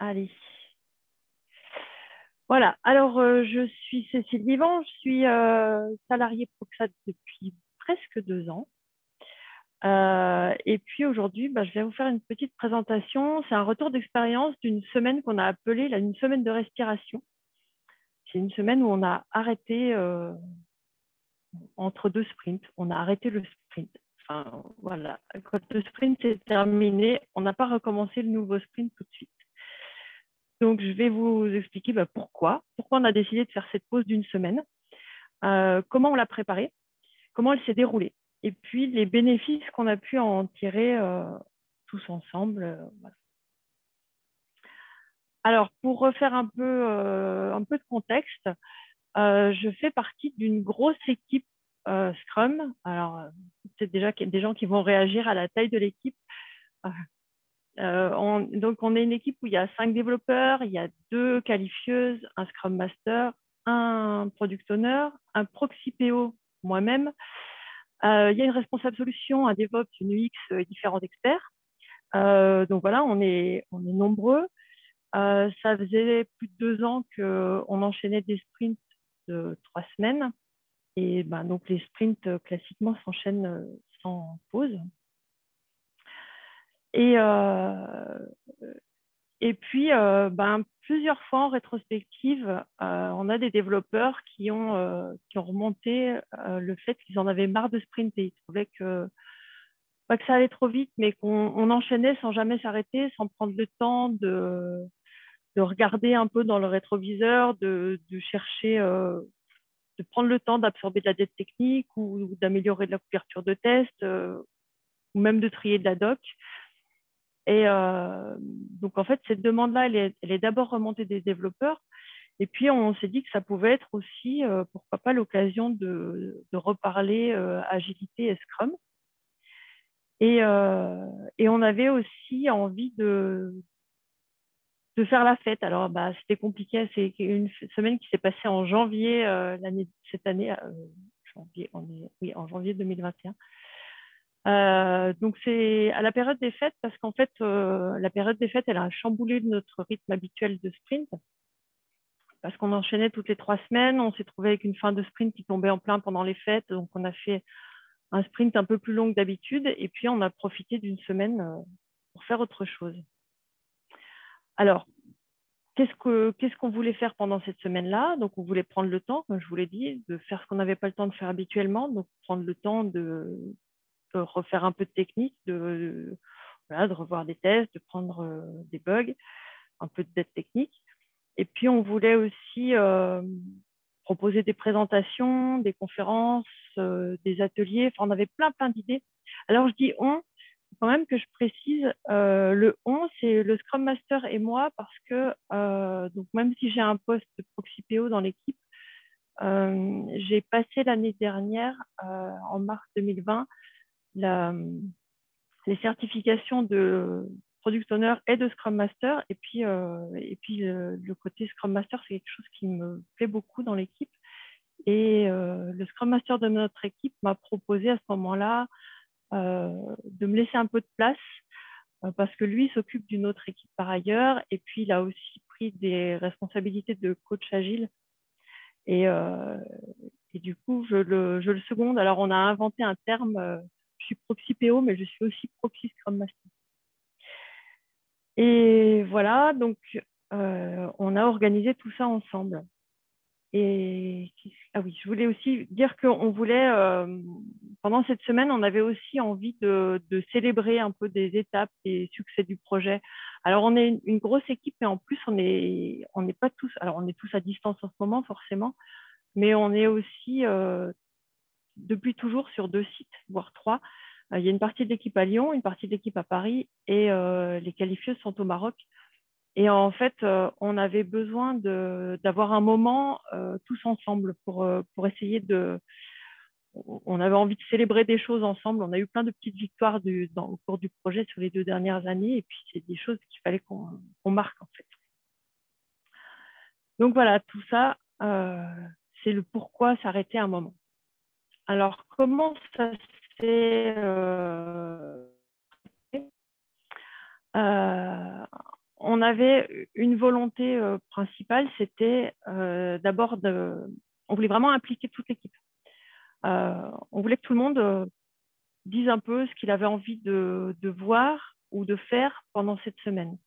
Allez. Voilà. Alors, je suis Cécile Vivant. Je suis salariée Proxat depuis presque 2 ans. Et puis aujourd'hui, je vais vous faire une petite présentation. C'est un retour d'expérience d'une semaine qu'on a appelée une semaine de respiration. C'est une semaine où on a arrêté entre 2 sprints. On a arrêté le sprint. Enfin, voilà. Quand le sprint est terminé, on n'a pas recommencé le nouveau sprint tout de suite. Donc, je vais vous expliquer pourquoi on a décidé de faire cette pause d'une semaine, comment on l'a préparée, comment elle s'est déroulée, et puis les bénéfices qu'on a pu en tirer tous ensemble. Voilà. Alors, pour refaire un peu de contexte, je fais partie d'une grosse équipe Scrum. Alors, c'est déjà des gens qui vont réagir à la taille de l'équipe. Donc, on est une équipe où il y a 5 développeurs, il y a 2 qualifieuses, un Scrum Master, un Product Owner, un Proxy PO, moi-même. Il y a une responsable solution, un DevOps, une UX et différents experts. Donc voilà, on est nombreux. Ça faisait plus de 2 ans qu'on enchaînait des sprints de 3 semaines. Et donc les sprints, classiquement, s'enchaînent sans pause. Et puis, plusieurs fois en rétrospective, on a des développeurs qui ont remonté le fait qu'ils en avaient marre de sprinter. Ils trouvaient pas que ça allait trop vite, mais qu'on enchaînait sans jamais s'arrêter, sans prendre le temps de regarder un peu dans le rétroviseur, de chercher, de prendre le temps d'absorber de la dette technique ou d'améliorer de la couverture de test, ou même de trier de la doc. Et donc, en fait, cette demande-là, elle est d'abord remontée des développeurs. Et puis, on s'est dit que ça pouvait être aussi, pourquoi pas, l'occasion de reparler agilité et Scrum. Et on avait aussi envie de faire la fête. Alors, c'était compliqué. C'est une semaine qui s'est passée en janvier cette année. En janvier 2021. Donc, c'est à la période des fêtes parce qu'en fait, la période des fêtes, elle a chamboulé notre rythme habituel de sprint parce qu'on enchaînait toutes les 3 semaines. On s'est trouvé avec une fin de sprint qui tombait en plein pendant les fêtes. Donc, on a fait un sprint un peu plus long que d'habitude et puis on a profité d'une semaine pour faire autre chose. Alors, qu'est-ce qu'on voulait faire pendant cette semaine-là? Donc, on voulait prendre le temps, comme je vous l'ai dit, de faire ce qu'on n'avait pas le temps de faire habituellement. Donc, prendre le temps de refaire un peu de technique, de revoir des tests, de prendre des bugs, un peu de dette technique. Et puis, on voulait aussi proposer des présentations, des conférences, des ateliers. Enfin, on avait plein d'idées. Alors, je dis on, quand même que je précise, le on, c'est le Scrum Master et moi, parce que donc même si j'ai un poste de Proxy PO dans l'équipe, j'ai passé l'année dernière, en mars 2020, les certifications de Product Owner et de Scrum Master. Et puis le côté Scrum Master, c'est quelque chose qui me plaît beaucoup dans l'équipe. Et le Scrum Master de notre équipe m'a proposé à ce moment-là de me laisser un peu de place parce que lui s'occupe d'une autre équipe par ailleurs. Et puis, il a aussi pris des responsabilités de coach agile. Et du coup, je le seconde. Alors, on a inventé un terme, je suis proxy PO, mais je suis aussi proxy Scrum Master. Et voilà, donc on a organisé tout ça ensemble. Et oui, je voulais aussi dire qu'on voulait, pendant cette semaine, on avait aussi envie de célébrer un peu des étapes et succès du projet. Alors, on est une grosse équipe, et en plus, on n'est pas tous, alors on est tous à distance en ce moment, forcément, mais on est aussi depuis toujours sur 2 sites, voire 3. Il y a une partie de l'équipe à Lyon, une partie de l'équipe à Paris, et les qualifieuses sont au Maroc. Et en fait, on avait besoin d'avoir un moment tous ensemble pour essayer de... On avait envie de célébrer des choses ensemble. On a eu plein de petites victoires au cours du projet sur les 2 dernières années. Et puis, c'est des choses qu'il fallait qu'on marque, en fait. Donc voilà, tout ça, c'est le pourquoi s'arrêter un moment. Alors, comment ça s'est on avait une volonté principale, c'était d'abord on voulait vraiment impliquer toute l'équipe. On voulait que tout le monde dise un peu ce qu'il avait envie de voir ou de faire pendant cette semaine.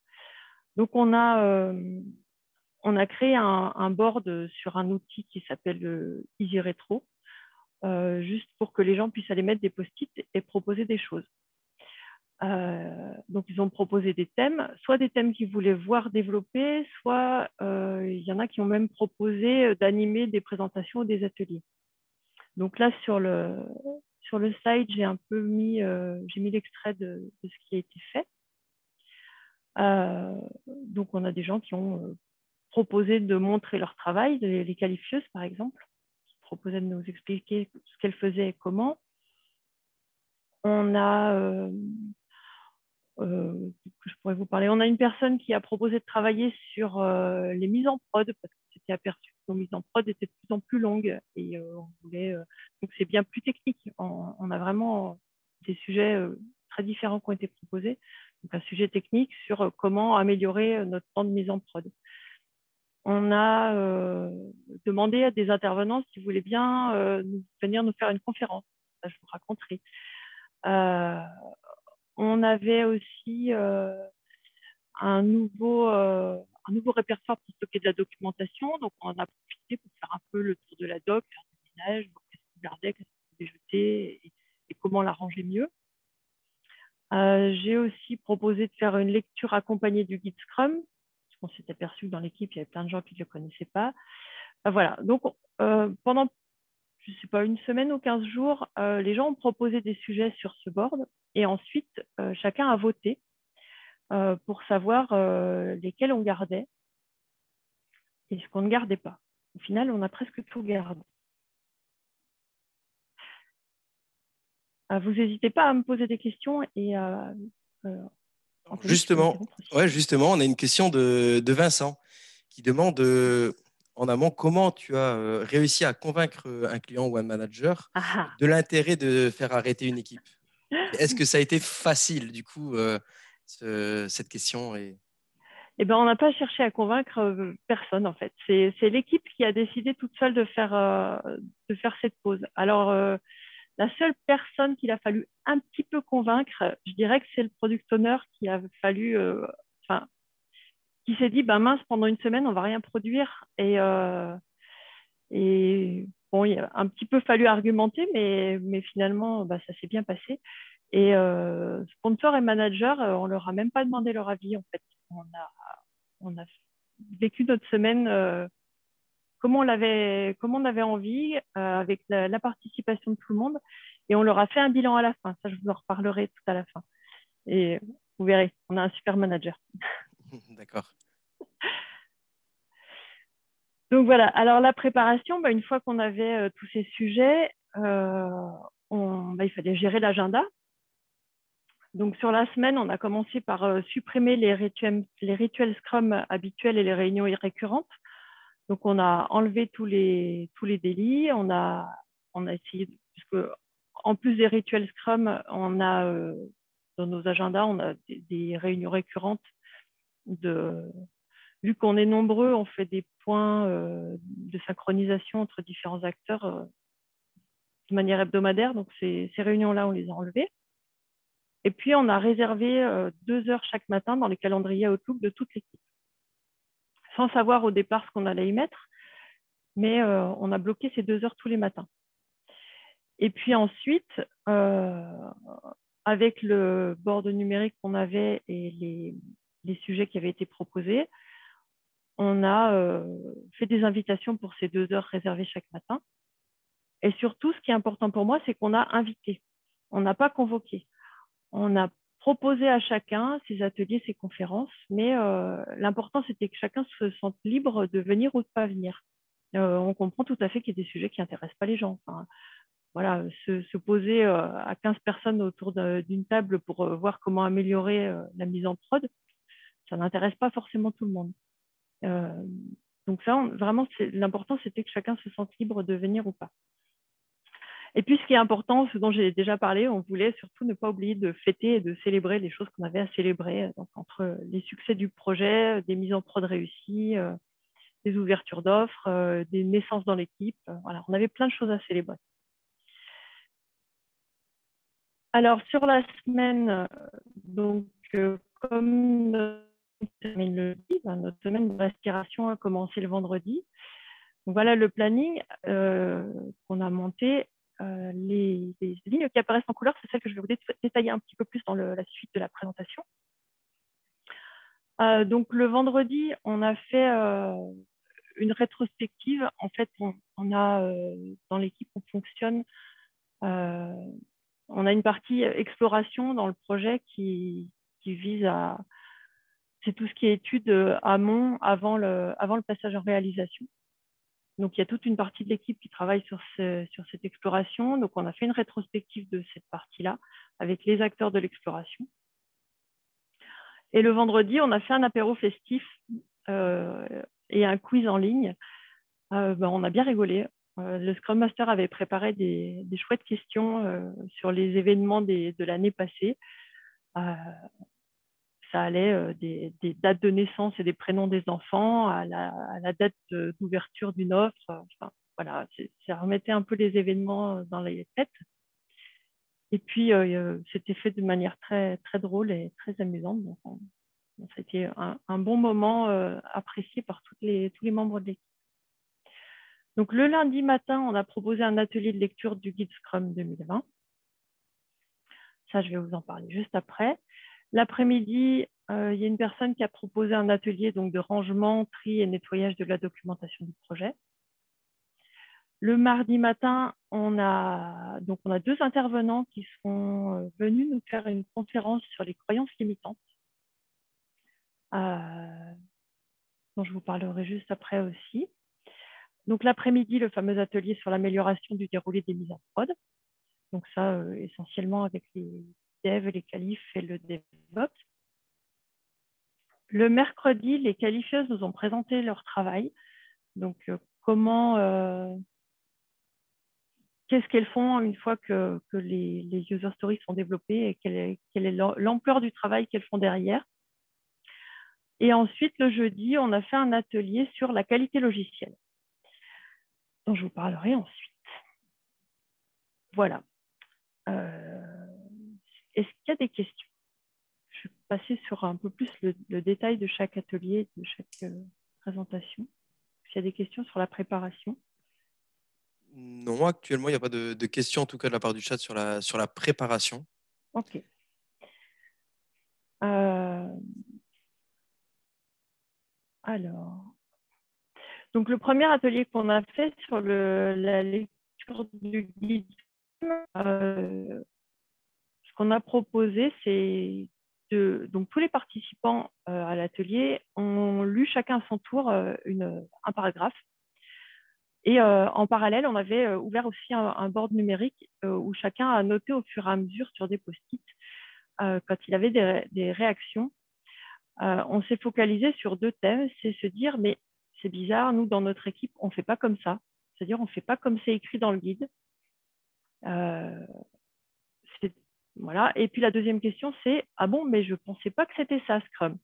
Donc, on a créé un board sur un outil qui s'appelle Easy Retro, juste pour que les gens puissent aller mettre des post-it et proposer des choses. Donc, ils ont proposé des thèmes, soit des thèmes qu'ils voulaient voir développer, soit il y en a qui ont même proposé d'animer des présentations ou des ateliers. Donc là, sur le slide, j'ai un peu mis, j'ai mis l'extrait de ce qui a été fait. Donc, on a des gens qui ont proposé de montrer leur travail, les qualifieuses, par exemple, qui proposaient de nous expliquer ce qu'elles faisaient et comment. On a que je pourrais vous parler. On a une personne qui a proposé de travailler sur les mises en prod, parce qu'on s'était aperçu que nos mises en prod étaient de plus en plus longues et on voulait. Donc, c'est bien plus technique. On a vraiment des sujets très différents qui ont été proposés. Donc, un sujet technique sur comment améliorer notre temps de mise en prod. On a demandé à des intervenants s'ils voulaient bien venir nous faire une conférence. Ça, je vous raconterai. On avait aussi un nouveau répertoire pour stocker de la documentation. Donc, on en a profité pour faire un peu le tour de la doc, faire du ménage, voir qu'est-ce qu'on gardait, qu'est-ce qu'on pouvait jeter et comment l'arranger mieux. J'ai aussi proposé de faire une lecture accompagnée du guide Scrum, parce qu'on s'est aperçu que dans l'équipe, il y avait plein de gens qui ne le connaissaient pas. Voilà. Donc, pendant, je ne sais pas, une semaine ou 15 jours, les gens ont proposé des sujets sur ce board et ensuite, chacun a voté pour savoir lesquels on gardait et ce qu'on ne gardait pas. Au final, on a presque tout gardé. Vous n'hésitez pas à me poser des questions et Anthony, tu peux Justement, m'interrompre aussi. ouais, justement, on a une question de Vincent qui demande en amont comment tu as réussi à convaincre un client ou un manager Ah, de l'intérêt de faire arrêter une équipe. Est-ce que ça a été facile, du coup, cette question est... eh ben, on n'a pas cherché à convaincre personne, en fait. C'est l'équipe qui a décidé toute seule de faire cette pause. Alors, la seule personne qu'il a fallu un petit peu convaincre, je dirais que c'est le product owner qui a fallu, enfin, qui s'est dit, ben mince, pendant une semaine, on va rien produire. Et bon, il a un petit peu fallu argumenter, mais finalement, bah, ça s'est bien passé. Et sponsor et manager, on leur a même pas demandé leur avis, en fait. On a vécu notre semaine comme on avait envie, avec la participation de tout le monde. Et on leur a fait un bilan à la fin. Ça, je vous en reparlerai tout à la fin. Et vous verrez, on a un super manager. D'accord. Donc voilà, alors la préparation, bah, une fois qu'on avait tous ces sujets, il fallait gérer l'agenda. Donc sur la semaine, on a commencé par supprimer les rituels Scrum habituels et les réunions récurrentes. Donc on a enlevé tous les délits, on a essayé, puisque en plus des rituels Scrum, on a dans nos agendas, on a des réunions récurrentes vu qu'on est nombreux, on fait des points de synchronisation entre différents acteurs de manière hebdomadaire. Donc, ces réunions-là, on les a enlevées. Et puis, on a réservé 2 heures chaque matin dans les calendriers Outlook de toute l'équipe, sans savoir au départ ce qu'on allait y mettre, mais on a bloqué ces 2 heures tous les matins. Et puis ensuite, avec le board numérique qu'on avait et les sujets qui avaient été proposés, on a fait des invitations pour ces 2 heures réservées chaque matin. Et surtout, ce qui est important pour moi, c'est qu'on a invité. On n'a pas convoqué. On a proposé à chacun ses ateliers, ses conférences, mais l'important, c'était que chacun se sente libre de venir ou de ne pas venir. On comprend tout à fait qu'il y a des sujets qui n'intéressent pas les gens. Enfin, voilà, se poser à 15 personnes autour d'une table pour voir comment améliorer la mise en prod, ça n'intéresse pas forcément tout le monde. Donc ça, vraiment, l'important, c'était que chacun se sente libre de venir ou pas. Et puis, ce qui est important, ce dont j'ai déjà parlé, on voulait surtout ne pas oublier de fêter et de célébrer les choses qu'on avait à célébrer. Donc, entre les succès du projet, des mises en prod réussies, des ouvertures d'offres, des naissances dans l'équipe. Voilà, on avait plein de choses à célébrer. Alors, sur la semaine, donc, comme notre semaine de respiration a commencé le vendredi. Donc, voilà le planning qu'on a monté. Les lignes qui apparaissent en couleur, c'est celles que je vais vous détailler un petit peu plus dans la suite de la présentation. Donc, le vendredi, on a fait une rétrospective. En fait, on a dans l'équipe, on fonctionne. On a une partie exploration dans le projet qui vise à… C'est tout ce qui est étude amont, avant le passage en réalisation. Donc, il y a toute une partie de l'équipe qui travaille sur cette exploration. Donc, on a fait une rétrospective de cette partie-là avec les acteurs de l'exploration. Et le vendredi, on a fait un apéro festif et un quiz en ligne. On a bien rigolé. Le Scrum Master avait préparé des chouettes questions sur les événements de l'année passée. Ça allait des dates de naissance et des prénoms des enfants à la date d'ouverture d'une offre. Enfin, voilà, ça remettait un peu les événements dans les têtes. Et puis, c'était fait de manière très, très drôle et très amusante. Donc, c'était un bon moment apprécié par tous les membres de l'équipe. Donc, le lundi matin, on a proposé un atelier de lecture du guide Scrum 2020. Ça, je vais vous en parler juste après. L'après-midi, il y a une personne qui a proposé un atelier donc, de rangement, tri et nettoyage de la documentation du projet. Le mardi matin, on a 2 intervenants qui sont venus nous faire une conférence sur les croyances limitantes, dont je vous parlerai juste après aussi. Donc l'après-midi, le fameux atelier sur l'amélioration du déroulé des mises en prod. Donc ça, essentiellement avec les devs, les qualifs et le DevOps. Le mercredi, les qualifieuses nous ont présenté leur travail. Donc, qu'est-ce qu'elles font une fois que les user stories sont développées et quelle est l'ampleur du travail qu'elles font derrière. Et ensuite, le jeudi, on a fait un atelier sur la qualité logicielle, dont je vous parlerai ensuite. Voilà. Est-ce qu'il y a des questions? Je vais passer sur un peu plus le détail de chaque atelier, de chaque présentation. S'il y a des questions sur la préparation. Non, actuellement, il n'y a pas de questions, en tout cas de la part du chat, sur la préparation. OK. Alors, donc le premier atelier qu'on a fait sur la lecture du guide, ce qu'on a proposé, c'est donc tous les participants à l'atelier ont lu chacun à son tour un paragraphe. Et en parallèle, on avait ouvert aussi un board numérique où chacun a noté au fur et à mesure sur des post-it quand il avait des réactions. On s'est focalisé sur 2 thèmes, c'est se dire, mais c'est bizarre, nous, dans notre équipe, on ne fait pas comme ça. C'est-à-dire, on ne fait pas comme c'est écrit dans le guide. Voilà. Et puis, la deuxième question, c'est, ah bon, mais je ne pensais pas que c'était ça, Scrum.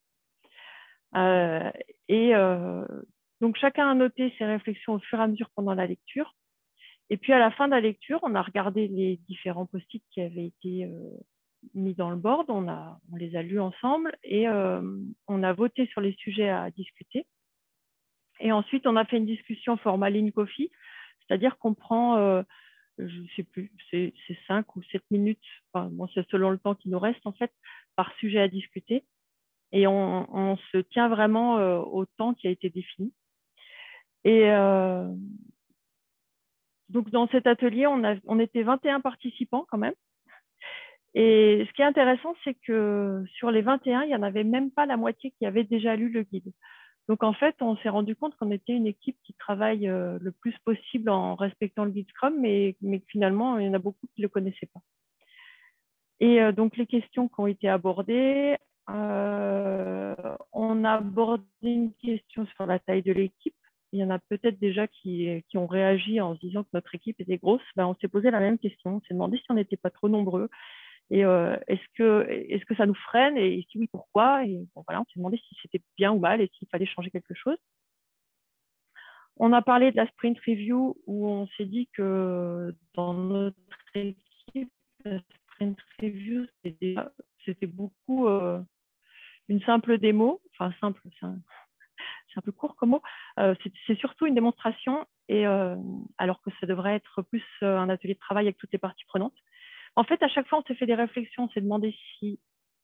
Donc, chacun a noté ses réflexions au fur et à mesure pendant la lecture. Et puis, à la fin de la lecture, on a regardé les différents post-it qui avaient été mis dans le board, on les a lus ensemble et on a voté sur les sujets à discuter. Et ensuite, on a fait une discussion format Lean Coffee, c'est-à-dire qu'on prend, je ne sais plus, c'est 5 ou 7 minutes, enfin, bon, c'est selon le temps qui nous reste en fait, par sujet à discuter. Et on se tient vraiment au temps qui a été défini. Et donc, dans cet atelier, on était 21 participants quand même. Et ce qui est intéressant, c'est que sur les 21, il n'y en avait même pas la moitié qui avait déjà lu le guide. Donc, en fait, on s'est rendu compte qu'on était une équipe qui travaille le plus possible en respectant le guide Scrum, mais finalement, il y en a beaucoup qui ne le connaissaient pas. Et donc, les questions qui ont été abordées, on a abordé une question sur la taille de l'équipe. il y en a peut-être déjà qui ont réagi en se disant que notre équipe était grosse. Ben, on s'est posé la même question. On s'est demandé si on n'était pas trop nombreux. Et est-ce que ça nous freine? Et si oui, pourquoi? Et bon, voilà, on s'est demandé si c'était bien ou mal et s'il fallait changer quelque chose. On a parlé de la sprint review où on s'est dit que dans notre équipe, la sprint review, c'était beaucoup une simple démo. Enfin, simple, c'est un peu court comme mot. C'est surtout une démonstration, et, alors que ça devrait être plus un atelier de travail avec toutes les parties prenantes. En fait, à chaque fois, on s'est fait des réflexions, on s'est demandé si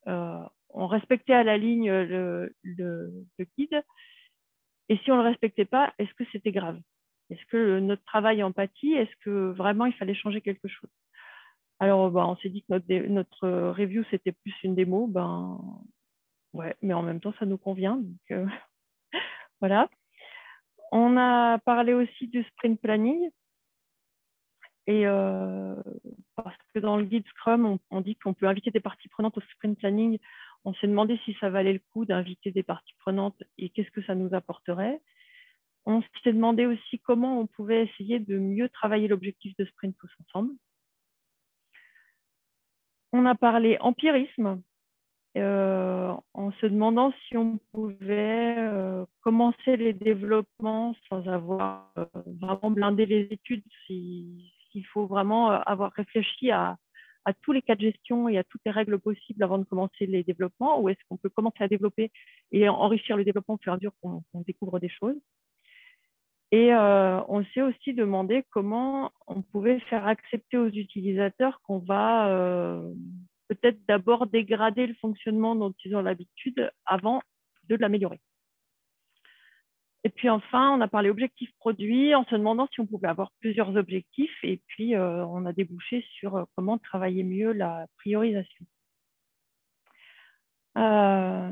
on respectait à la ligne le guide, et si on ne le respectait pas, est-ce que c'était grave? Est-ce que notre travail empathie, est-ce que vraiment il fallait changer quelque chose? Alors, on s'est dit que notre review, c'était plus une démo. Ouais, mais en même temps, ça nous convient. Donc, voilà. On a parlé aussi du sprint planning. Et parce que dans le guide Scrum, on dit qu'on peut inviter des parties prenantes au sprint planning. On s'est demandé si ça valait le coup d'inviter des parties prenantes et qu'est-ce que ça nous apporterait. On s'est demandé aussi comment on pouvait essayer de mieux travailler l'objectif de sprint tous ensemble. On a parlé empirisme, en se demandant si on pouvait commencer les développements sans avoir vraiment blindé les études, s'il faut vraiment avoir réfléchi à tous les cas de gestion et à toutes les règles possibles avant de commencer les développements, ou est-ce qu'on peut commencer à développer et enrichir le développement au fur et à mesure qu'on découvre des choses. Et on s'est aussi demandé comment on pouvait faire accepter aux utilisateurs qu'on va peut-être d'abord dégrader le fonctionnement dont ils ont l'habitude avant de l'améliorer. Et puis enfin, on a parlé objectifs produits en se demandant si on pouvait avoir plusieurs objectifs. Et puis, on a débouché sur comment travailler mieux la priorisation. À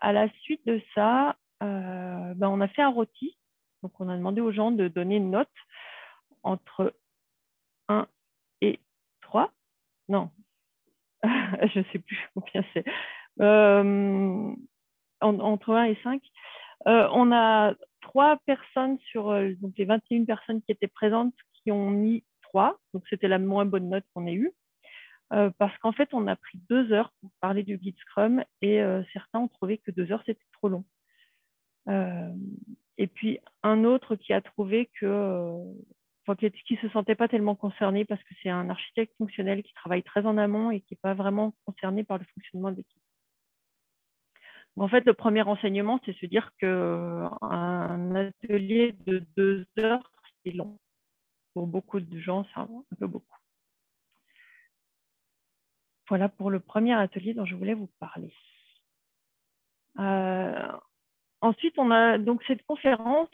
la suite de ça, on a fait un rôti. Donc, on a demandé aux gens de donner une note entre 1 et 3. Non, je ne sais plus combien c'est. Entre 1 et 5. On a 3 personnes sur donc les 21 personnes qui étaient présentes qui ont mis 3. Donc, c'était la moins bonne note qu'on ait eue. Parce qu'en fait, on a pris 2 heures pour parler du guide Scrum et certains ont trouvé que 2 heures, c'était trop long. Et puis, un autre qui a trouvé qui ne se sentait pas tellement concerné parce que c'est un architecte fonctionnel qui travaille très en amont et qui n'est pas vraiment concerné par le fonctionnement de l'équipe. En fait, le premier enseignement, c'est se dire qu'un atelier de 2 heures, c'est long. Pour beaucoup de gens, c'est un peu beaucoup. Voilà pour le premier atelier dont je voulais vous parler. Ensuite, on a donc cette conférence.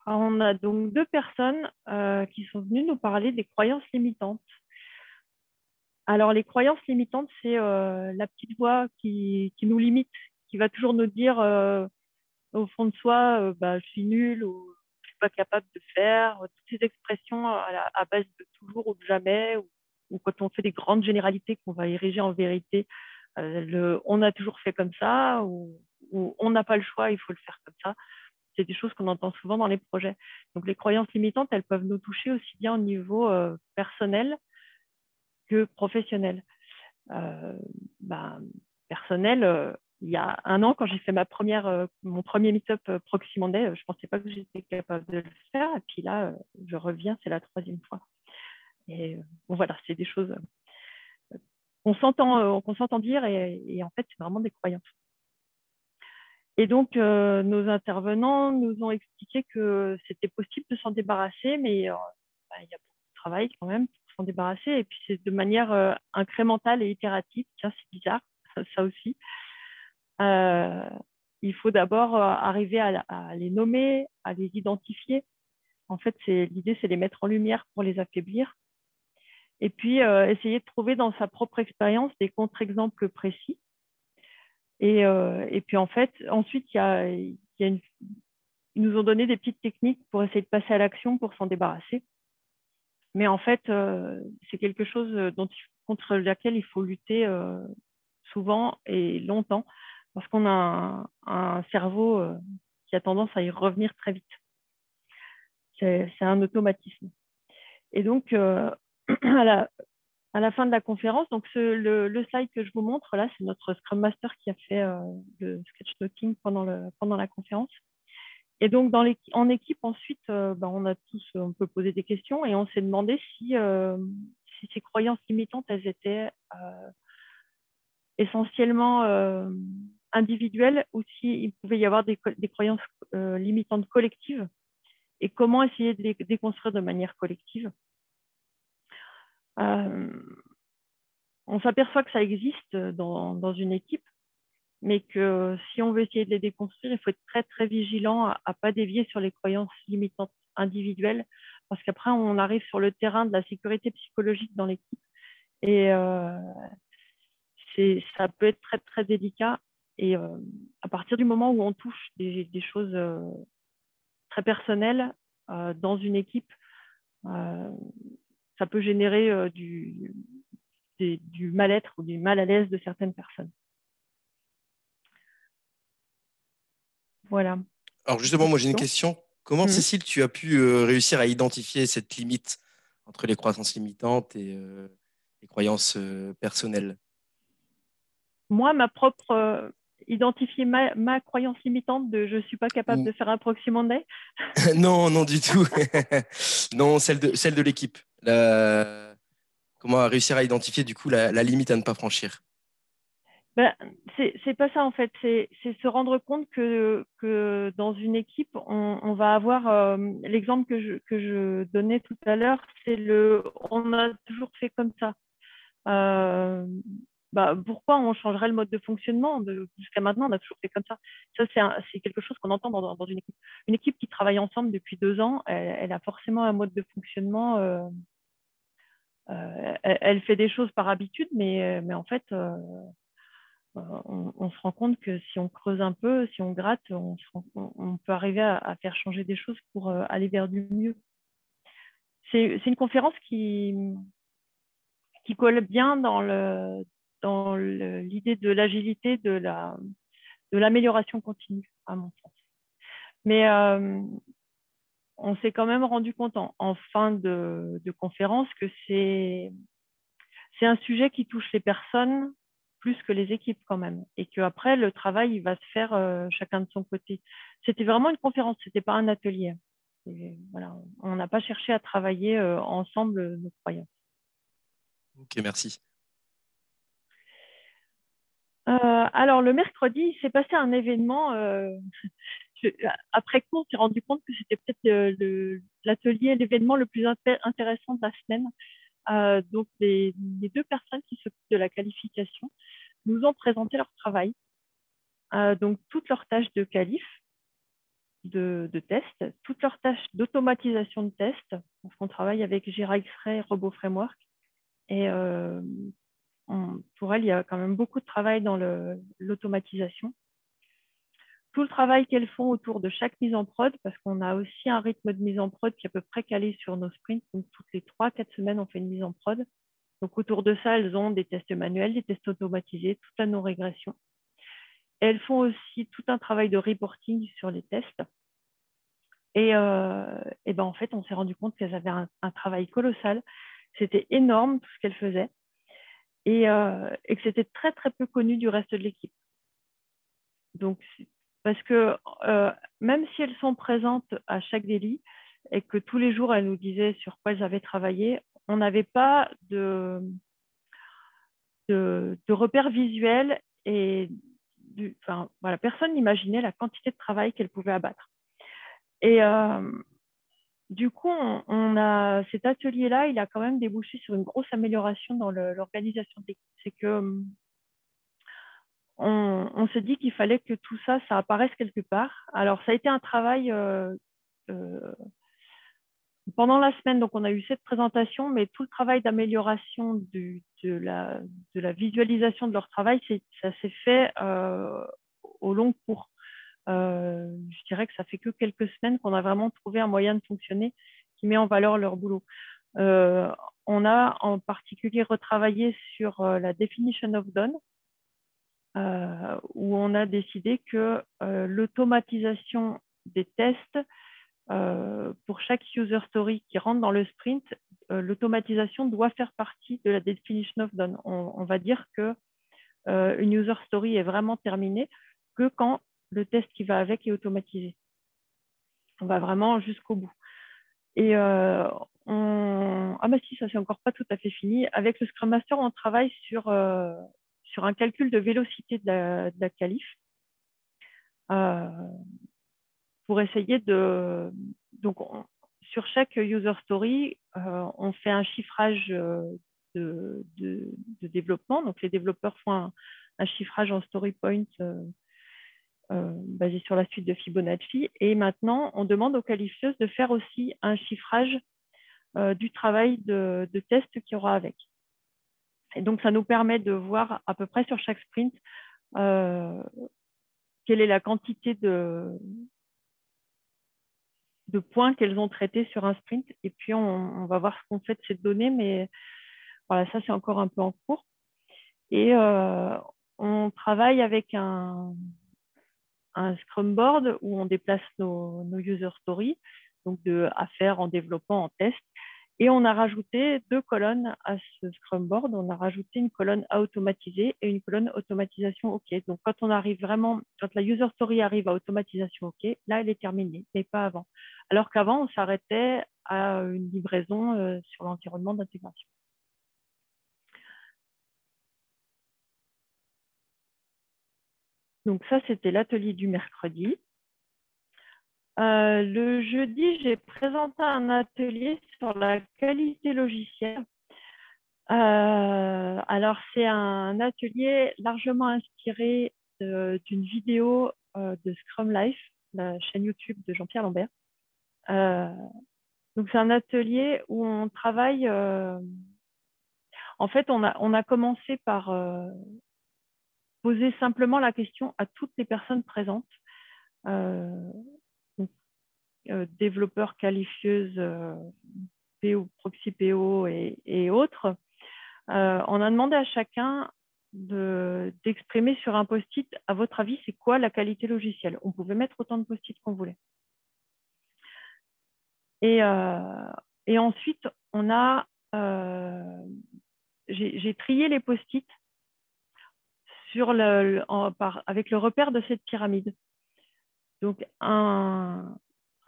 On a donc 2 personnes qui sont venues nous parler des croyances limitantes. Alors, les croyances limitantes, c'est la petite voix qui nous limite, qui va toujours nous dire au fond de soi, je suis nulle ou je ne suis pas capable de faire. Toutes ces expressions à base de toujours ou de jamais, ou quand on fait des grandes généralités qu'on va ériger en vérité, on a toujours fait comme ça, ou on n'a pas le choix, il faut le faire comme ça. C'est des choses qu'on entend souvent dans les projets. Donc, les croyances limitantes, elles peuvent nous toucher aussi bien au niveau personnel que professionnel. Personnel, il y a 1 an, quand j'ai fait mon premier meet-up Proxy Monday, je ne pensais pas que j'étais capable de le faire. Et puis là, je reviens, c'est la 3e fois. Et voilà, c'est des choses qu'on s'entend dire et en fait, c'est vraiment des croyances. Et donc, nos intervenants nous ont expliqué que c'était possible de s'en débarrasser, mais il y a beaucoup de travail quand même pour s'en débarrasser. Et puis, c'est de manière incrémentale et itérative. Tiens, c'est bizarre, ça aussi. Il faut d'abord arriver à les nommer, à les identifier. En fait, l'idée, c'est de les mettre en lumière pour les affaiblir. Et puis, essayer de trouver dans sa propre expérience des contre-exemples précis. Et puis, en fait, ensuite, ils nous ont donné des petites techniques pour essayer de passer à l'action, pour s'en débarrasser. Mais en fait, c'est quelque chose contre laquelle il faut lutter souvent et longtemps, parce qu'on a un cerveau qui a tendance à y revenir très vite. c'est un automatisme. Et donc, à la fin de la conférence, donc le slide que je vous montre là, c'est notre Scrum Master qui a fait le sketchnoting pendant la conférence. Et donc, en équipe, ensuite, on peut poser des questions et on s'est demandé si ces croyances limitantes, elles étaient essentiellement individuelles ou s'il pouvait y avoir des croyances limitantes collectives et comment essayer de les déconstruire de manière collective. On s'aperçoit que ça existe dans une équipe, mais que si on veut essayer de les déconstruire, il faut être très, très vigilant à ne pas dévier sur les croyances limitantes individuelles, parce qu'après, on arrive sur le terrain de la sécurité psychologique dans l'équipe, et ça peut être très, très délicat. Et à partir du moment où on touche des choses très personnelles dans une équipe, ça peut générer du mal-être ou du mal à l'aise de certaines personnes. Voilà. Alors justement, moi j'ai une question. Comment, Cécile, tu as pu réussir à identifier cette limite entre les croyances limitantes et les croyances personnelles? Moi, identifier ma croyance limitante de je ne suis pas capable de faire un proxy Monday. Non, non du tout. Non, celle de l'équipe. Comment réussir à identifier du coup la limite à ne pas franchir? Ben, c'est pas ça en fait, c'est se rendre compte que dans une équipe, on va avoir l'exemple que je donnais tout à l'heure, c'est on a toujours fait comme ça. Pourquoi on changerait le mode de fonctionnement jusqu'à maintenant, on a toujours fait comme ça. Ça, c'est quelque chose qu'on entend dans une équipe. Une équipe qui travaille ensemble depuis 2 ans, elle a forcément un mode de fonctionnement. Elle fait des choses par habitude, mais en fait, on se rend compte que si on creuse un peu, si on gratte, on peut arriver à faire changer des choses pour aller vers du mieux. C'est une conférence qui colle bien dans l'idée de l'agilité, de l'amélioration continue, à mon sens. Mais on s'est quand même rendu compte en fin de conférence que c'est un sujet qui touche les personnes plus que les équipes quand même. Et qu'après, le travail, il va se faire chacun de son côté. C'était vraiment une conférence, ce n'était pas un atelier. Et voilà, on n'a pas cherché à travailler ensemble nos croyances. Ok, merci. Alors, le mercredi, il s'est passé un événement. Après coup, on s'est rendu compte que c'était peut-être l'atelier, l'événement le plus intéressant de la semaine. Donc, les 2 personnes qui s'occupent de la qualification nous ont présenté leur travail. Donc, toutes leurs tâches de qualif, de test, toutes leurs tâches d'automatisation de test, parce qu'on travaille avec Jira X-Ray, Robot Framework. Et pour elles, il y a quand même beaucoup de travail dans l'automatisation. Tout le travail qu'elles font autour de chaque mise en prod, parce qu'on a aussi un rythme de mise en prod qui est à peu près calé sur nos sprints. Donc, toutes les 3-4 semaines, on fait une mise en prod. Donc, autour de ça, elles ont des tests manuels, des tests automatisés, toute la non-régression. Elles font aussi tout un travail de reporting sur les tests. Et en fait, on s'est rendu compte qu'elles avaient un travail colossal. C'était énorme tout ce qu'elles faisaient. Et que c'était très, très peu connu du reste de l'équipe. Donc, parce que même si elles sont présentes à chaque délit et que tous les jours, elles nous disaient sur quoi elles avaient travaillé, on n'avait pas de repères visuels et personne n'imaginait la quantité de travail qu'elles pouvaient abattre. Et du coup, cet atelier-là, il a quand même débouché sur une grosse amélioration dans l'organisation de l'équipe. C'est que on s'est dit qu'il fallait que tout ça, ça apparaisse quelque part. Alors, ça a été un travail pendant la semaine. Donc, on a eu cette présentation, mais tout le travail d'amélioration de la visualisation de leur travail, ça s'est fait au long cours. Je dirais que ça fait que quelques semaines qu'on a vraiment trouvé un moyen de fonctionner qui met en valeur leur boulot. On a en particulier retravaillé sur la definition of done, où on a décidé que l'automatisation des tests pour chaque user story qui rentre dans le sprint, l'automatisation doit faire partie de la definition of done. On va dire que une user story est vraiment terminée que quand le test qui va avec est automatisé. On va vraiment jusqu'au bout. Et ah bah si, ça c'est encore pas tout à fait fini. Avec le Scrum Master, on travaille sur un calcul de vélocité de la qualif pour essayer de... Donc, sur chaque user story, on fait un chiffrage de développement. Donc, les développeurs font un chiffrage en story point basé sur la suite de Fibonacci. Et maintenant, on demande aux qualifieuses de faire aussi un chiffrage du travail de test qu'il y aura avec. Et donc, ça nous permet de voir à peu près sur chaque sprint quelle est la quantité de points qu'elles ont traités sur un sprint. Et puis, on va voir ce qu'on fait de ces données, mais voilà, ça, c'est encore un peu en cours. Et on travaille avec un Scrum Board où on déplace nos user stories, donc à faire en développant, en test. Et on a rajouté 2 colonnes à ce Scrum Board. On a rajouté une colonne à automatiser et une colonne automatisation OK. Donc, quand la user story arrive à automatisation OK, là, elle est terminée, mais pas avant. Alors qu'avant, on s'arrêtait à une livraison sur l'environnement d'intégration. Donc, ça, c'était l'atelier du mercredi. Le jeudi, j'ai présenté un atelier sur la qualité logicielle. Alors, c'est un atelier largement inspiré d'une vidéo de Scrum Life, la chaîne YouTube de Jean-Pierre Lambert. Donc, c'est un atelier où on travaille... en fait, on a commencé par poser simplement la question à toutes les personnes présentes, développeurs, qualifieuses, PO, proxy PO et autres. On a demandé à chacun d'exprimer sur un post-it, à votre avis, c'est quoi la qualité logicielle? On pouvait mettre autant de post-it qu'on voulait. Et ensuite, j'ai trié les post-it avec le repère de cette pyramide. Donc, un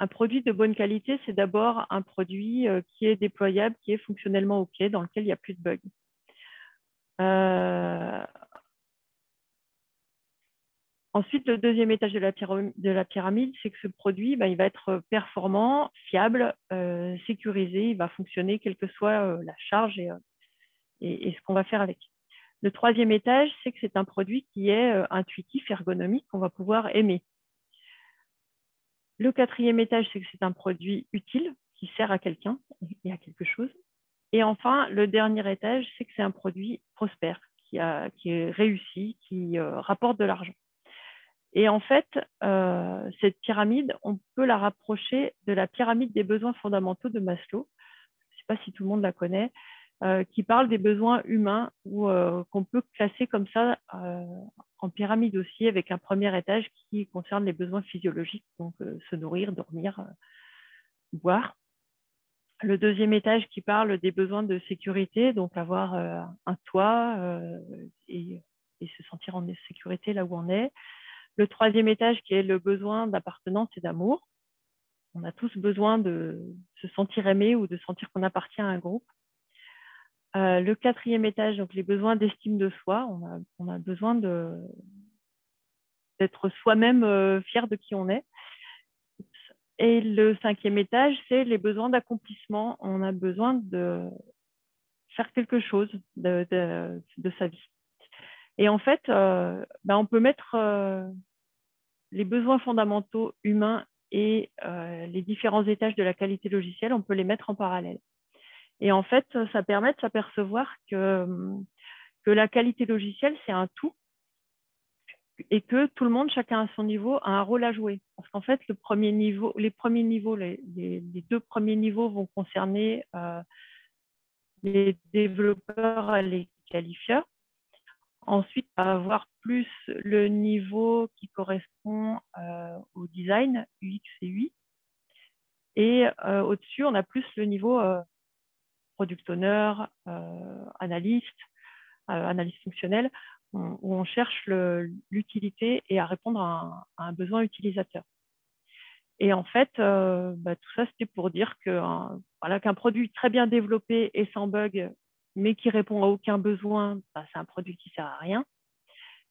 produit de bonne qualité, c'est d'abord un produit qui est déployable, qui est fonctionnellement OK, dans lequel il n'y a plus de bugs. Ensuite, le deuxième étage de la pyramide, c'est que ce produit, il va être performant, fiable, sécurisé, il va fonctionner quelle que soit la charge et ce qu'on va faire avec. Le troisième étage, c'est que c'est un produit qui est intuitif, ergonomique, qu'on va pouvoir aimer. Le quatrième étage, c'est que c'est un produit utile, qui sert à quelqu'un et à quelque chose. Et enfin, le dernier étage, c'est que c'est un produit prospère, qui est réussi, qui rapporte de l'argent. Et en fait, cette pyramide, on peut la rapprocher de la pyramide des besoins fondamentaux de Maslow. Je ne sais pas si tout le monde la connaît, qui parle des besoins humains ou qu'on peut classer comme ça en pyramide aussi, avec un premier étage qui concerne les besoins physiologiques, donc se nourrir, dormir, boire. Le deuxième étage qui parle des besoins de sécurité, donc avoir un toit et se sentir en sécurité là où on est. Le troisième étage qui est le besoin d'appartenance et d'amour. On a tous besoin de se sentir aimé ou de sentir qu'on appartient à un groupe. Le quatrième étage, donc les besoins d'estime de soi. On a besoin d'être soi-même fier de qui on est. Et le cinquième étage, c'est les besoins d'accomplissement. On a besoin de faire quelque chose de sa vie. Et en fait, on peut mettre les besoins fondamentaux humains et les différents étages de la qualité logicielle, on peut les mettre en parallèle. Et en fait, ça permet de s'apercevoir que la qualité logicielle, c'est un tout et que tout le monde, chacun à son niveau, a un rôle à jouer. Parce qu'en fait, les deux premiers niveaux vont concerner les développeurs et les qualifieurs. Ensuite, on va avoir plus le niveau qui correspond au design, UX et UI. Et au-dessus, on a plus le niveau product owner, analyste, analyste fonctionnelle, où on cherche l'utilité et à répondre à un besoin utilisateur. Et en fait, tout ça, c'était pour dire qu'un produit très bien développé et sans bug, mais qui répond à aucun besoin, c'est un produit qui ne sert à rien.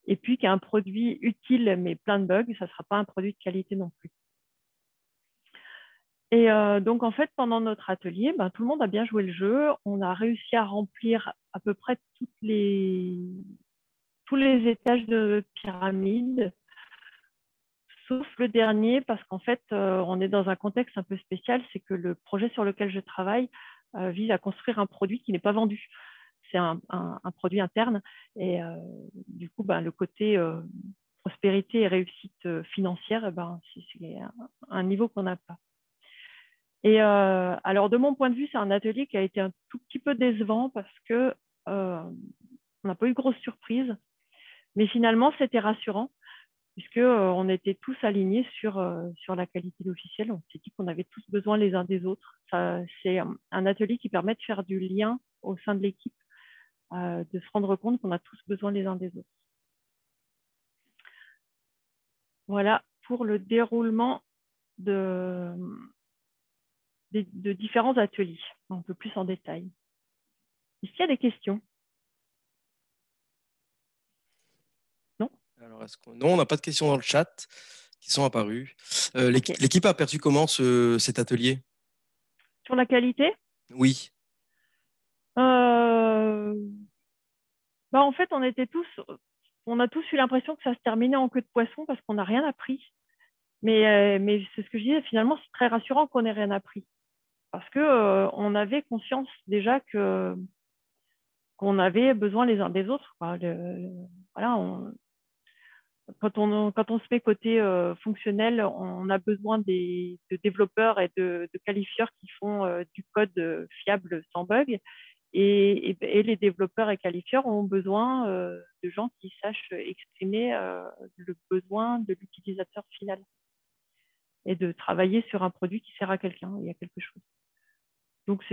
Et puis qu'un produit utile, mais plein de bugs, ça ne sera pas un produit de qualité non plus. Et donc, en fait, pendant notre atelier, tout le monde a bien joué le jeu. On a réussi à remplir à peu près tous les étages de pyramide, sauf le dernier, parce qu'en fait, on est dans un contexte un peu spécial, c'est que le projet sur lequel je travaille vise à construire un produit qui n'est pas vendu. C'est un produit interne. Et du coup, le côté prospérité et réussite financière, c'est un niveau qu'on n'a pas. Et alors, de mon point de vue, c'est un atelier qui a été un tout petit peu décevant parce que on n'a pas eu de grosse surprise. Mais finalement, c'était rassurant puisqu'on était tous alignés sur la qualité logicielle. On s'est dit qu'on avait tous besoin les uns des autres. C'est un atelier qui permet de faire du lien au sein de l'équipe, de se rendre compte qu'on a tous besoin les uns des autres. Voilà pour le déroulement de différents ateliers, un peu plus en détail. Est-ce qu'il y a des questions? Non? Alors, non, on n'a pas de questions dans le chat qui sont apparues. Okay. L'équipe a perçu comment cet atelier? Sur la qualité? Oui. En fait, on a tous eu l'impression que ça se terminait en queue de poisson parce qu'on n'a rien appris. Mais c'est ce que je disais, finalement, c'est très rassurant qu'on n'ait rien appris. Parce qu'on avait conscience déjà qu'on avait besoin les uns des autres. Voilà, quand on se met côté fonctionnel, on a besoin de développeurs et de qualifieurs qui font du code fiable sans bug. Et les développeurs et qualifieurs ont besoin de gens qui sachent exprimer le besoin de l'utilisateur final et de travailler sur un produit qui sert à quelqu'un et à quelque chose. Donc,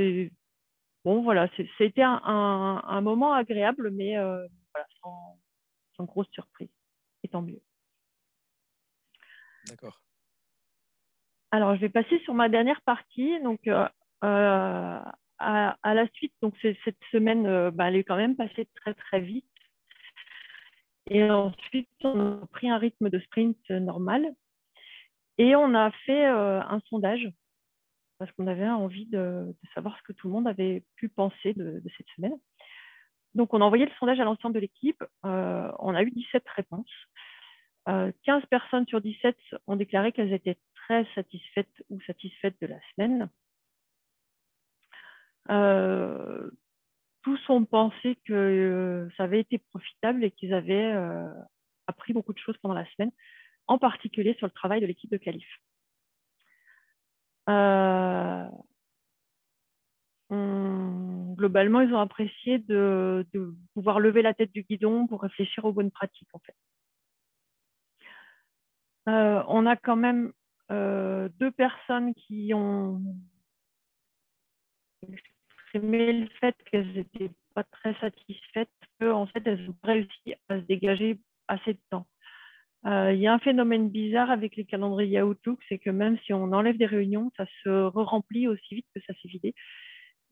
voilà, c'était un moment agréable, mais voilà, sans grosse surprise. Et tant mieux. D'accord. Alors, je vais passer sur ma dernière partie. Donc, à la suite, donc cette semaine, elle est quand même passée très, très vite. Et ensuite, on a pris un rythme de sprint normal. Et on a fait un sondage parce qu'on avait envie de savoir ce que tout le monde avait pu penser de cette semaine. Donc, on a envoyé le sondage à l'ensemble de l'équipe. On a eu 17 réponses. 15 personnes sur 17 ont déclaré qu'elles étaient très satisfaites ou satisfaites de la semaine. Tous ont pensé que ça avait été profitable et qu'ils avaient appris beaucoup de choses pendant la semaine, en particulier sur le travail de l'équipe de qualif. Globalement, ils ont apprécié de pouvoir lever la tête du guidon pour réfléchir aux bonnes pratiques, en fait. On a quand même 2 personnes qui ont exprimé le fait qu'elles n'étaient pas très satisfaites, qu'en fait, elles ont réussi à se dégager assez de temps. Il y a un phénomène bizarre avec les calendriers Outlook, c'est que même si on enlève des réunions, ça se remplit aussi vite que ça s'est vidé.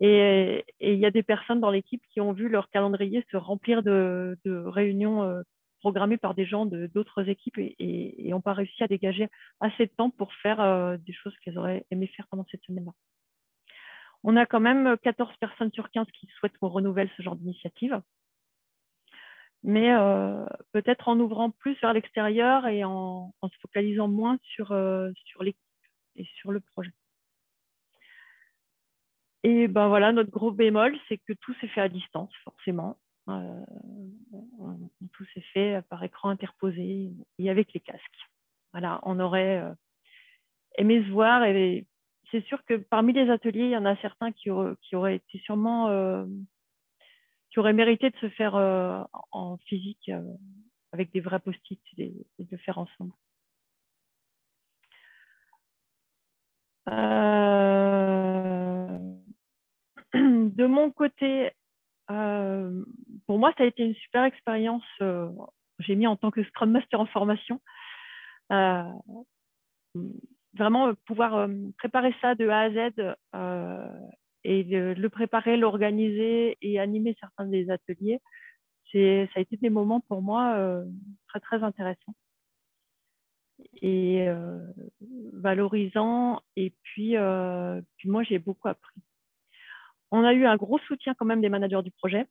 Et il y a des personnes dans l'équipe qui ont vu leur calendrier se remplir de réunions programmées par des gens d'autres équipes et n'ont pas réussi à dégager assez de temps pour faire des choses qu'elles auraient aimé faire pendant cette semaine-là. On a quand même 14 personnes sur 15 qui souhaitent qu'on renouvelle ce genre d'initiative. Mais peut-être en ouvrant plus vers l'extérieur et en se focalisant moins sur l'équipe et sur le projet. Et voilà, notre gros bémol, c'est que tout s'est fait à distance, forcément. Tout s'est fait par écran interposé et avec les casques. Voilà, on aurait aimé se voir et c'est sûr que parmi les ateliers, il y en a certains qui auraient été sûrement qui auraient mérité de se faire en physique avec des vrais post-it et de le faire ensemble. mon côté, pour moi, ça a été une super expérience. J'ai mis en tant que Scrum Master en formation. Vraiment pouvoir préparer ça de A à Z et le préparer, l'organiser et animer certains des ateliers, ça a été des moments pour moi très, très intéressants et valorisants. Et puis moi, j'ai beaucoup appris. On a eu un gros soutien quand même des managers du projet,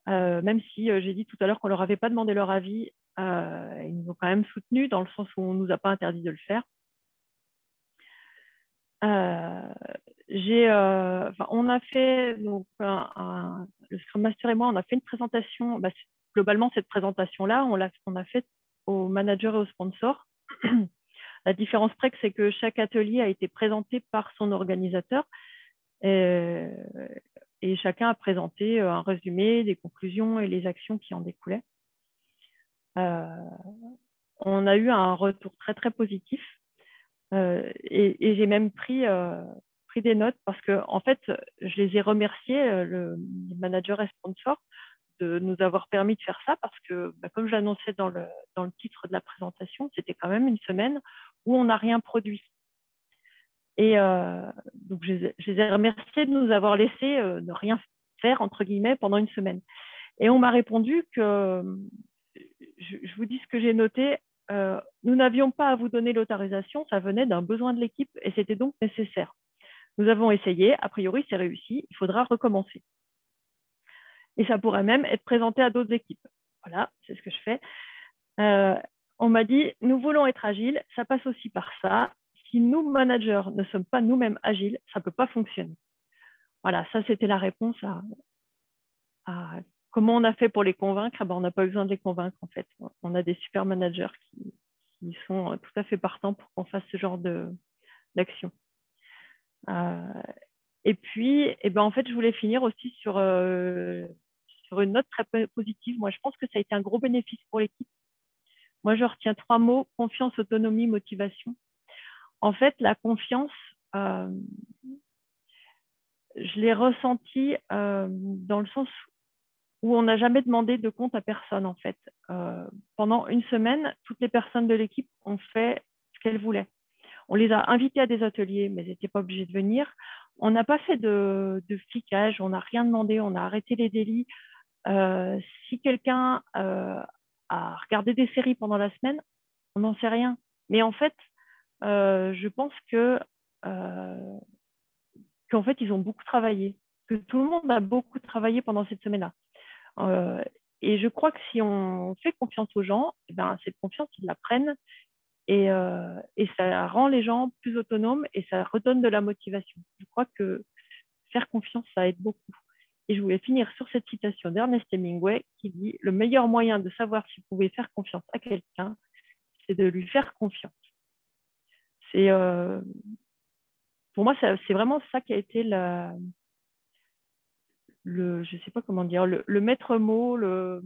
même si j'ai dit tout à l'heure qu'on ne leur avait pas demandé leur avis. Ils nous ont quand même soutenus dans le sens où on ne nous a pas interdit de le faire. On a fait, donc, le Scrum Master et moi, on a fait une présentation. Globalement, cette présentation-là, on l'a faite aux managers et aux sponsors. La différence près, c'est que chaque atelier a été présenté par son organisateur et chacun a présenté un résumé, des conclusions et les actions qui en découlaient. On a eu un retour très, très positif et j'ai même pris des notes parce que, en fait, je les ai remerciés, les managers et sponsors, de nous avoir permis de faire ça parce que, comme je l'annonçais dans le titre de la présentation, c'était quand même une semaine où on n'a rien produit. Et donc, je les ai remerciés de nous avoir laissé ne rien faire, entre guillemets, pendant une semaine. Et on m'a répondu que, je vous dis ce que j'ai noté, nous n'avions pas à vous donner l'autorisation, ça venait d'un besoin de l'équipe et c'était donc nécessaire. Nous avons essayé, a priori c'est réussi, il faudra recommencer. Et ça pourrait même être présenté à d'autres équipes. Voilà, c'est ce que je fais. On m'a dit, nous voulons être agiles, ça passe aussi par ça. Si nous, managers, ne sommes pas nous-mêmes agiles, ça ne peut pas fonctionner. Voilà, ça c'était la réponse à comment on a fait pour les convaincre. On n'a pas besoin de les convaincre en fait. On a des super managers qui sont tout à fait partants pour qu'on fasse ce genre d'action. Et puis, en fait, je voulais finir aussi sur une note très positive. Moi, je pense que ça a été un gros bénéfice pour l'équipe. Moi, je retiens 3 mots: confiance, autonomie, motivation. En fait, la confiance, je l'ai ressentie dans le sens où on n'a jamais demandé de compte à personne, en fait. Pendant une semaine, toutes les personnes de l'équipe ont fait ce qu'elles voulaient. On les a invités à des ateliers, mais ils n'étaient pas obligés de venir. On n'a pas fait de flicage, on n'a rien demandé, on a arrêté les délits. Si quelqu'un a regardé des séries pendant la semaine, on n'en sait rien. Mais en fait, je pense qu'en fait, ils ont beaucoup travaillé, que tout le monde a beaucoup travaillé pendant cette semaine-là. Et je crois que si on fait confiance aux gens, cette confiance, ils la prennent et ça rend les gens plus autonomes et ça redonne de la motivation. Je crois que faire confiance, ça aide beaucoup. Et je voulais finir sur cette citation d'Ernest Hemingway qui dit: le meilleur moyen de savoir si vous pouvez faire confiance à quelqu'un, c'est de lui faire confiance. Pour moi, c'est vraiment ça qui a été je sais pas comment dire, le maître mot, le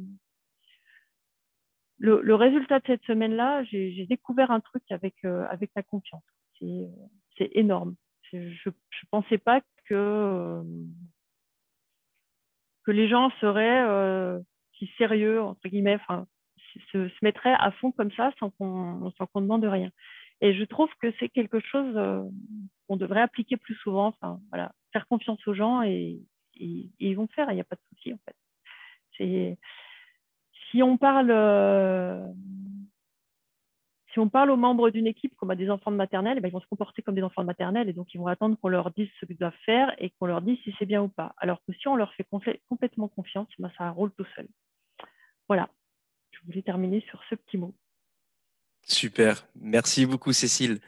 résultat de cette semaine-là. J'ai découvert un truc avec la confiance. C'est énorme. Je ne pensais pas que les gens seraient si sérieux, entre guillemets, se mettraient à fond comme ça sans qu'on demande rien. Et je trouve que c'est quelque chose qu'on devrait appliquer plus souvent. Enfin, voilà, faire confiance aux gens et ils vont faire, il n'y a pas de souci en fait. Si on parle aux membres d'une équipe comme à des enfants de maternelle, ils vont se comporter comme des enfants de maternelle et donc ils vont attendre qu'on leur dise ce qu'ils doivent faire et qu'on leur dise si c'est bien ou pas. Alors que si on leur fait complètement confiance, ça roule tout seul. Voilà, je voulais terminer sur ce petit mot. Super, merci beaucoup Cécile.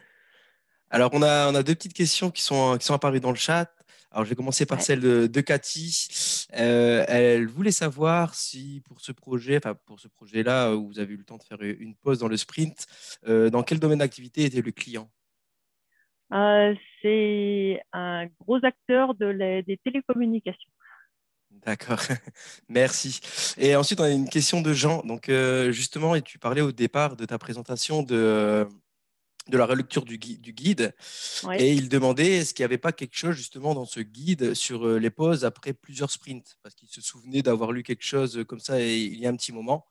Alors on a 2 petites questions qui sont apparues dans le chat. Alors je vais commencer par celle de Cathy. Elle voulait savoir si pour ce projet-là où vous avez eu le temps de faire une pause dans le sprint, dans quel domaine d'activité était le client? C'est un gros acteur des télécommunications. D'accord, merci. Et ensuite, on a une question de Jean. Donc, justement, et tu parlais au départ de ta présentation de la relecture du guide. Oui. Et il demandait est-ce qu'il n'y avait pas quelque chose justement dans ce guide sur les pauses après plusieurs sprints, parce qu'il se souvenait d'avoir lu quelque chose comme ça il y a un petit moment.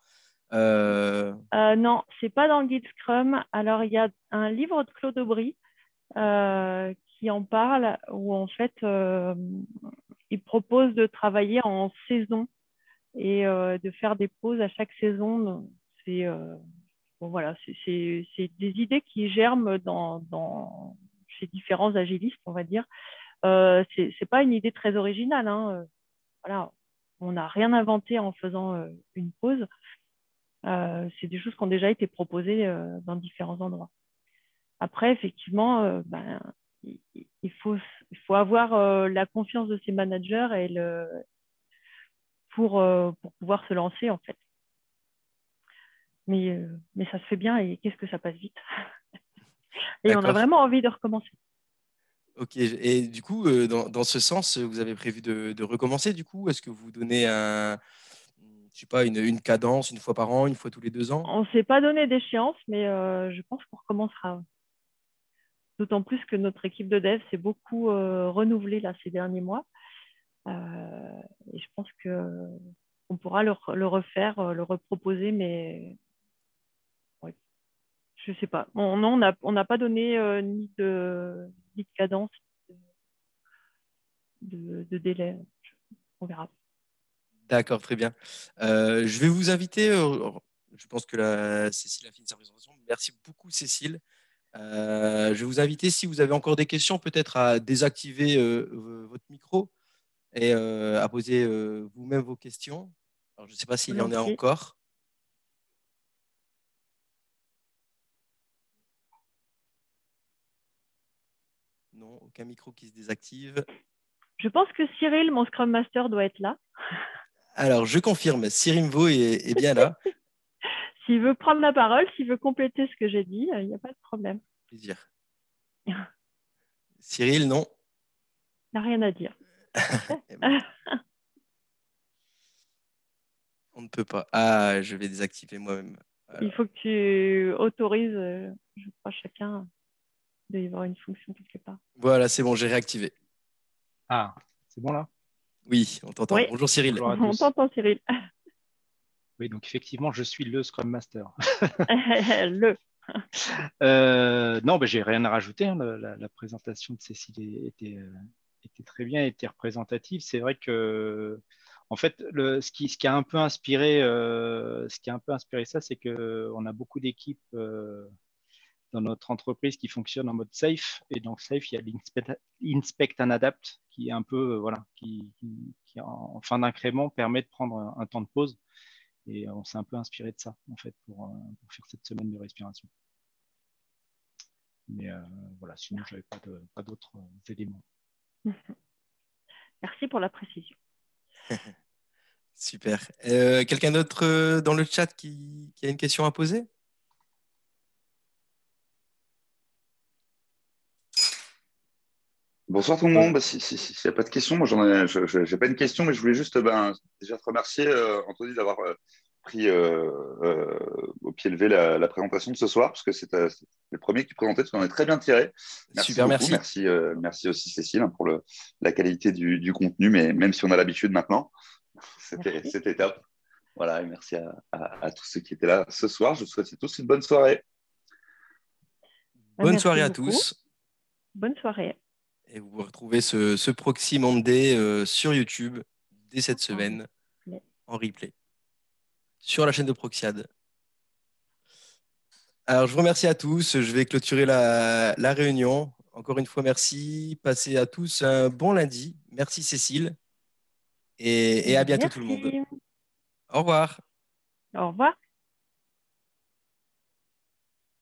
Non, c'est pas dans le guide Scrum. Alors, il y a un livre de Claude Aubry qui en parle, où en fait, il propose de travailler en saison et de faire des pauses à chaque saison. C'est bon, voilà, c'est des idées qui germent chez différents agilistes, on va dire. C'est pas une idée très originale, hein. Voilà, on n'a rien inventé en faisant une pause. C'est des choses qui ont déjà été proposées dans différents endroits. Après, effectivement, il faut avoir la confiance de ses managers pour pouvoir se lancer, en fait. Mais ça se fait bien et qu'est-ce que ça passe vite. Et on a D'accord. vraiment envie de recommencer. Ok. Et du coup, dans ce sens, vous avez prévu de recommencer du coup? Est-ce que vous donnez je sais pas, une cadence une fois par an, une fois tous les 2 ans? On ne s'est pas donné d'échéance, mais je pense qu'on recommencera. D'autant plus que notre équipe de dev s'est beaucoup renouvelée là, ces derniers mois. Et je pense qu'on pourra le refaire, le reproposer, mais ouais, je ne sais pas. Non, on n'a pas donné ni de cadence, de délai. On verra. D'accord, très bien. Je vais vous inviter, je pense que Cécile a fini sa présentation. Merci beaucoup, Cécile. Je vais vous inviter, si vous avez encore des questions, peut-être à désactiver votre micro et à poser vous-même vos questions. Alors, je ne sais pas s'il y en a Volontiers. encore. Non, aucun micro qui se désactive. Je pense que Cyril, mon Scrum Master, doit être là. Alors, je confirme, Sirimvo est bien là. S'il veut prendre la parole, s'il veut compléter ce que j'ai dit, il n'y a pas de problème. Plaisir. Cyril, non. Il n'a rien à dire. Parfait. Eh ben, on ne peut pas. Ah, je vais désactiver moi-même. Il Alors, faut que tu autorises, je crois, chacun de y avoir une fonction quelque part. voilà, c'est bon, j'ai réactivé. Ah, c'est bon là? Oui, on t'entend. Oui, Bonjour Cyril. Bonjour à on tous. t'entend, Cyril. Oui, donc effectivement, je suis le Scrum Master. Le. Non, ben, j'ai rien à rajouter, hein. La présentation de Cécile était très bien, était représentative. C'est vrai que, en fait, ce qui a un peu inspiré, ça, c'est que on a beaucoup d'équipes dans notre entreprise qui fonctionnent en mode safe. Et dans safe, il y a l'inspect and adapt qui est un peu, voilà, qui en fin d'incrément permet de prendre un temps de pause. Et on s'est un peu inspiré de ça, en fait, pour faire cette semaine de respiration. Mais voilà, sinon, je n'avais pas d'autres éléments. Merci pour la précision. Super. Quelqu'un d'autre dans le chat qui a une question à poser? Bonsoir tout le monde. Bah, s'il n'y a pas de questions, moi j'ai pas une question, mais je voulais juste déjà te remercier, Anthony, d'avoir pris au pied levé la présentation de ce soir, parce que c'est le premier qui présentait, tu en es très bien tiré. Merci Super, beaucoup. merci. Merci aussi Cécile, hein, pour la qualité du contenu, mais même si on a l'habitude maintenant, c'était top. Voilà, et merci à tous ceux qui étaient là ce soir. Je vous souhaite à tous une bonne soirée. Bonne Merci soirée à beaucoup. tous. Bonne soirée. Et vous retrouvez ce Proxy Monday sur YouTube dès cette semaine en replay sur la chaîne de Proxiade. Alors, je vous remercie à tous. Je vais clôturer la réunion. Encore une fois, merci. Passez à tous un bon lundi. Merci Cécile. Et à bientôt tout le monde. Merci. Au revoir. Au revoir.